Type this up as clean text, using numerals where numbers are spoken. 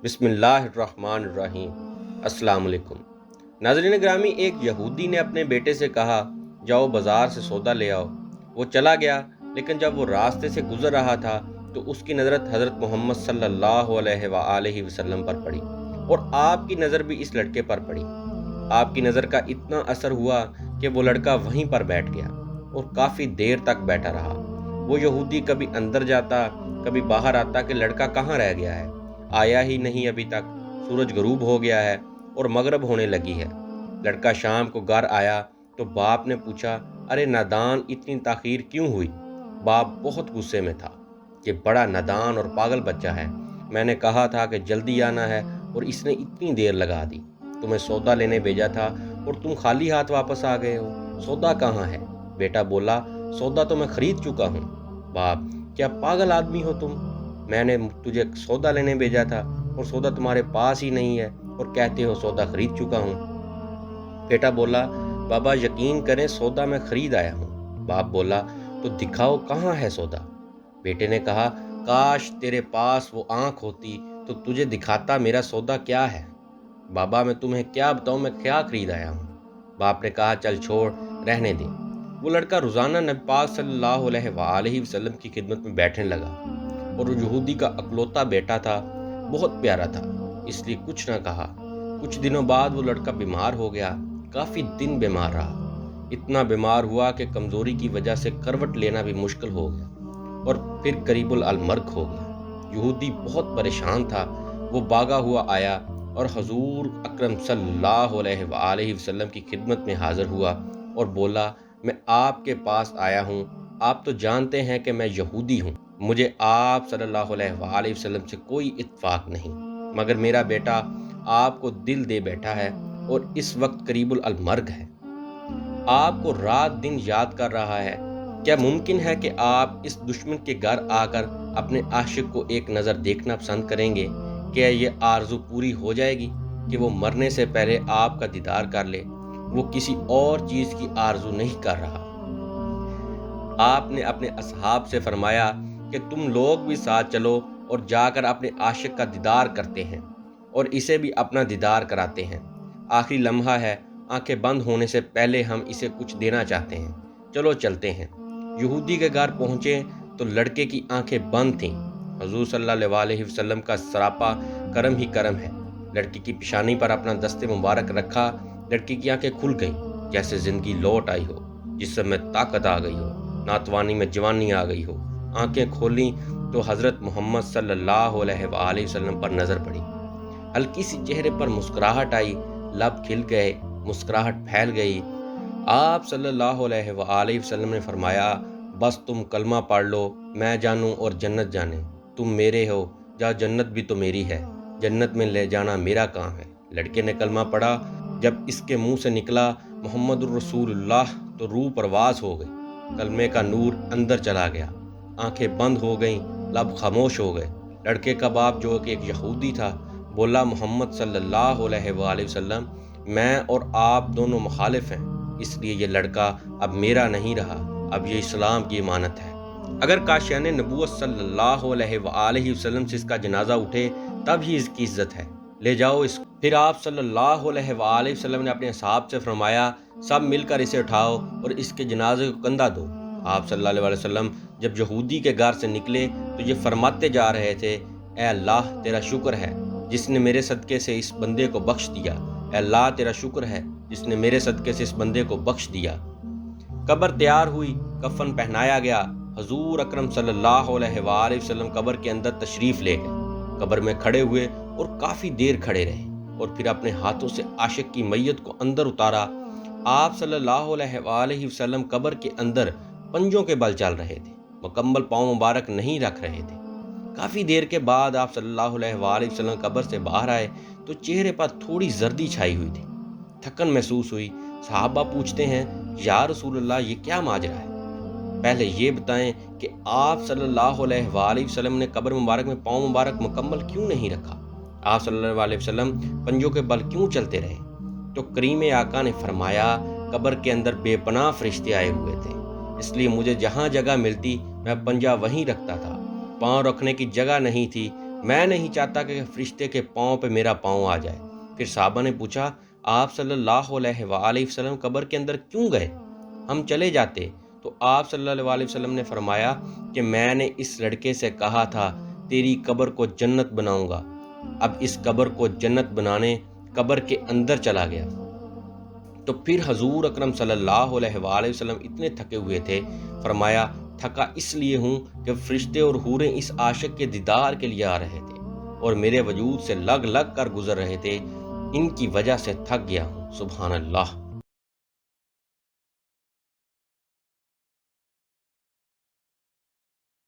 بسم اللہ الرحمن الرحیم۔ السلام علیکم ناظرین گرامی، ایک یہودی نے اپنے بیٹے سے کہا جاؤ بازار سے سودا لے آؤ۔ وہ چلا گیا، لیکن جب وہ راستے سے گزر رہا تھا تو اس کی نظر حضرت محمد صلی اللہ علیہ وآلہ وسلم پر پڑی، اور آپ کی نظر بھی اس لڑکے پر پڑی۔ آپ کی نظر کا اتنا اثر ہوا کہ وہ لڑکا وہیں پر بیٹھ گیا اور کافی دیر تک بیٹھا رہا۔ وہ یہودی کبھی اندر جاتا کبھی باہر آتا کہ لڑکا کہاں رہ گیا ہے، آیا ہی نہیں ابھی تک، سورج غروب ہو گیا ہے اور مغرب ہونے لگی ہے۔ لڑکا شام کو گھر آیا تو باپ نے پوچھا، ارے نادان، اتنی تاخیر کیوں ہوئی؟ باپ بہت غصے میں تھا کہ بڑا نادان اور پاگل بچہ ہے، میں نے کہا تھا کہ جلدی آنا ہے اور اس نے اتنی دیر لگا دی۔ تمہیں سودا لینے بھیجا تھا اور تم خالی ہاتھ واپس آ گئے ہو، سودا کہاں ہے؟ بیٹا بولا، سودا تو میں خرید چکا ہوں۔ باپ، کیا پاگل آدمی ہو تم؟ میں نے تجھے سودا لینے بھیجا تھا اور سودا تمہارے پاس ہی نہیں ہے اور کہتے ہو سودا خرید چکا ہوں۔ بیٹا بولا، بابا یقین کریں سودا میں خرید آیا ہوں۔ باپ بولا، تو دکھاؤ کہاں ہے سودا؟ بیٹے نے کہا، کاش تیرے پاس وہ آنکھ ہوتی تو تجھے دکھاتا میرا سودا کیا ہے۔ بابا میں تمہیں کیا بتاؤں میں کیا خرید آیا ہوں؟ باپ نے کہا، چل چھوڑ، رہنے دے۔ وہ لڑکا روزانہ نبی پاک صلی اللہ علیہ وآلہ وسلم کی خدمت میں بیٹھنے لگا، اور وہ یہودی کا اکلوتا بیٹا تھا، بہت پیارا تھا، اس لیے کچھ نہ کہا۔ کچھ دنوں بعد وہ لڑکا بیمار ہو گیا، کافی دن بیمار رہا، اتنا بیمار ہوا کہ کمزوری کی وجہ سے کروٹ لینا بھی مشکل ہو گیا اور پھر قریب المرگ ہو گیا۔ یہودی بہت پریشان تھا، وہ بھاگا ہوا آیا اور حضور اکرم صلی اللہ علیہ وآلہ وسلم کی خدمت میں حاضر ہوا اور بولا، میں آپ کے پاس آیا ہوں، آپ تو جانتے ہیں کہ میں یہودی ہوں، مجھے آپ صلی اللہ علیہ وآلہ وسلم سے کوئی اتفاق نہیں، مگر میرا بیٹا آپ کو دل دے بیٹھا ہے اور اس وقت قریب المرگ ہے، آپ کو رات دن یاد کر رہا ہے۔ کیا ممکن ہے کہ آپ اس دشمن کے گھر آ کر اپنے عاشق کو ایک نظر دیکھنا پسند کریں گے؟ کیا یہ آرزو پوری ہو جائے گی کہ وہ مرنے سے پہلے آپ کا دیدار کر لے؟ وہ کسی اور چیز کی آرزو نہیں کر رہا۔ آپ نے اپنے اصحاب سے فرمایا کہ تم لوگ بھی ساتھ چلو اور جا کر اپنے عاشق کا دیدار کرتے ہیں اور اسے بھی اپنا دیدار کراتے ہیں۔ آخری لمحہ ہے، آنکھیں بند ہونے سے پہلے ہم اسے کچھ دینا چاہتے ہیں، چلو چلتے ہیں۔ یہودی کے گھر پہنچے تو لڑکے کی آنکھیں بند تھیں۔ حضور صلی اللہ علیہ وسلم کا سراپا کرم ہی کرم ہے۔ لڑکی کی پیشانی پر اپنا دست مبارک رکھا، لڑکی کی آنکھیں کھل گئیں، جیسے زندگی لوٹ آئی ہو، جسم میں طاقت آ گئی ہو، ناتوانی میں جوانی آ گئی ہو۔ آنکھیں کھولیں تو حضرت محمد صلی اللہ علیہ وآلہ وسلم پر نظر پڑی۔ ہلکی سی چہرے پر مسکراہٹ آئی، لب کھل گئے، مسکراہٹ پھیل گئی۔ آپ صلی اللہ علیہ وآلہ وسلم نے فرمایا، بس تم کلمہ پڑھ لو، میں جانوں اور جنت جانے، تم میرے ہو، جا جنت بھی تو میری ہے، جنت میں لے جانا میرا کام ہے۔ لڑکے نے کلمہ پڑھا، جب اس کے منہ سے نکلا محمد الرسول اللہ تو روح پرواز ہو گئی، کلمے کا نور اندر چلا گیا، آنکھیں بند ہو گئیں، لب خاموش ہو گئے۔ لڑکے کا باپ جو کہ ایک یہودی تھا بولا، محمد صلی اللہ علیہ وآلہ وسلم، میں اور آپ دونوں مخالف ہیں، اس لیے یہ لڑکا اب میرا نہیں رہا، اب یہ اسلام کی امانت ہے۔ اگر قاشیان نبوت صلی اللہ علیہ وآلہ وسلم سے اس کا جنازہ اٹھے تب ہی اس کی عزت ہے، لے جاؤ اس کو۔ پھر آپ صلی اللہ علیہ وآلہ وسلم نے اپنے اصحاب سے فرمایا، سب مل کر اسے اٹھاؤ اور اس کے جنازے کو کندھا دو۔ آپ صلی اللہ علیہ وسلم جب یہودی کے گھر سے نکلے تو یہ فرماتے جا رہے تھے، اے اللہ تیرا شکر ہے جس نے میرے صدقے سے اس بندے کو بخش دیا، اے اللہ تیرا شکر ہے جس نے میرے صدقے سے اس بندے کو بخش دیا۔ قبر تیار ہوئی، کفن پہنایا گیا، حضور اکرم صلی اللہ علیہ وآلہ وسلم قبر کے اندر تشریف لے گئے، قبر میں کھڑے ہوئے اور کافی دیر کھڑے رہے اور پھر اپنے ہاتھوں سے عاشق کی میت کو اندر اتارا۔ آپ صلی اللہ علیہ وآلہ وسلم قبر کے اندر پنجوں کے بل چل رہے تھے، مکمل پاؤں مبارک نہیں رکھ رہے تھے۔ کافی دیر کے بعد آپ صلی اللہ علیہ وآلہ وسلم قبر سے باہر آئے تو چہرے پر تھوڑی زردی چھائی ہوئی تھی، تھکن محسوس ہوئی۔ صحابہ پوچھتے ہیں، یا رسول اللہ یہ کیا ماجرا ہے؟ پہلے یہ بتائیں کہ آپ صلی اللہ علیہ وآلہ وسلم نے قبر مبارک میں پاؤں مبارک مکمل کیوں نہیں رکھا؟ آپ صلی اللہ علیہ وسلم پنجوں کے بل کیوں چلتے رہے؟ تو کریم آقا نے فرمایا، قبر کے اندر بے پناہ فرشتے آئے ہوئے تھے، اس لیے مجھے جہاں جگہ ملتی میں پنجہ وہیں رکھتا تھا، پاؤں رکھنے کی جگہ نہیں تھی میں نہیں چاہتا کہ فرشتے کے پاؤں پہ میرا پاؤں آ جائے۔ پھر صحابہ نے پوچھا آپ صلی اللہ علیہ وآلہ وسلم قبر کے اندر کیوں گئے؟ ہم چلے جاتے۔ تو آپ صلی اللہ علیہ وسلم نے فرمایا کہ میں نے اس لڑکے سے کہا تھا تیری قبر کو جنت بناؤں گا، اب اس قبر کو جنت بنانے قبر کے اندر چلا گیا۔ تو پھر حضور اکرم صلی اللہ علیہ وآلہ وسلم اتنے تھکے ہوئے تھے، فرمایا تھکا اس لیے ہوں کہ فرشتے اور حوریں اس عاشق کے دیدار کے لیے آ رہے تھے اور میرے وجود سے لگ لگ کر گزر رہے تھے، ان کی وجہ سے تھک گیا ہوں۔ سبحان اللہ۔